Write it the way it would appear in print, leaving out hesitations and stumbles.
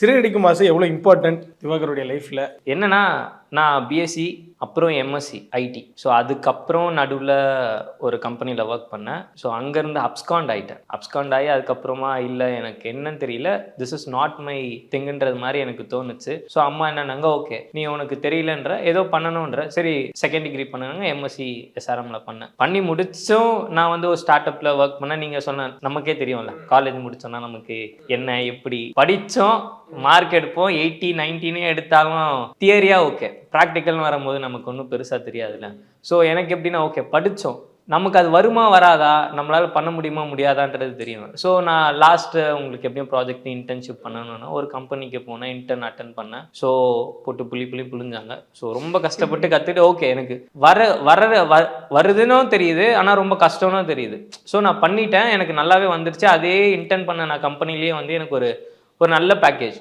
சிறகடிக்கும் ஆசை எவ்வளோ இம்பார்ட்டன்ட் திவாகருடைய லைஃப்பில்? என்னன்னா, நான் பிஎஸ்சி அப்புறம் எம்எஸ்சி ஐடி. ஸோ அதுக்கப்புறம் நடுவில் ஒரு கம்பெனியில் ஒர்க் பண்ணேன். ஸோ அங்கேருந்து அப்ஸ்காண்ட் ஆகிட்டேன். அப்ஸ்காண்ட் ஆகி அதுக்கப்புறமா இல்லை எனக்கு என்னன்னு தெரியல, திஸ் இஸ் நாட் மை திங்குன்றது மாதிரி எனக்கு தோணுச்சு. ஸோ அம்மா என்னன்னாங்க, ஓகே நீ உனக்கு தெரியலன்ற ஏதோ பண்ணணுன்ற, சரி செகண்ட் டிகிரி பண்ணாங்க, எம்எஸ்சி எஸ்ஆர்எம்ல பண்ணேன். பண்ணி முடிச்சும் நான் வந்து ஒரு ஸ்டார்ட் அப்பில் ஒர்க் பண்ணேன். நீங்கள் சொன்ன நமக்கே தெரியும்ல, காலேஜ் முடிச்சோன்னா நமக்கு என்ன எப்படி படித்தோம், மார்க் எடுப்போம், 80 90 எடுத்தாலும் தியரியா ஓகே, ப்ராக்டிக்கல்னு வரும்போது நமக்கு ஒன்றும் பெருசாக தெரியாதுல்ல. ஸோ எனக்கு எப்படின்னா, ஓகே படித்தோம், நமக்கு அது வருமா வராதா, நம்மளால் பண்ண முடியுமா முடியாதான்றது தெரியும். ஸோ நான் லாஸ்ட்டு உங்களுக்கு எப்படியும் ப்ராஜெக்ட் இன்டர்ன்ஷிப் பண்ணணும்னா ஒரு கம்பெனிக்கு போனேன், இன்டர்ன் அட்டன் பண்ணேன். ஸோ போட்டு புளி புளிஞ்சாங்க. ஸோ ரொம்ப கஷ்டப்பட்டு கற்றுட்டு ஓகே எனக்கு வருதுன்னு தெரியுது, ஆனால் ரொம்ப கஷ்டம்னு தெரியுது. ஸோ நான் பண்ணிட்டேன், எனக்கு நல்லாவே வந்துருச்சு. அதே இன்டர்ன் பண்ண நான் கம்பெனிலேயே வந்து எனக்கு ஒரு நல்ல பேக்கேஜ்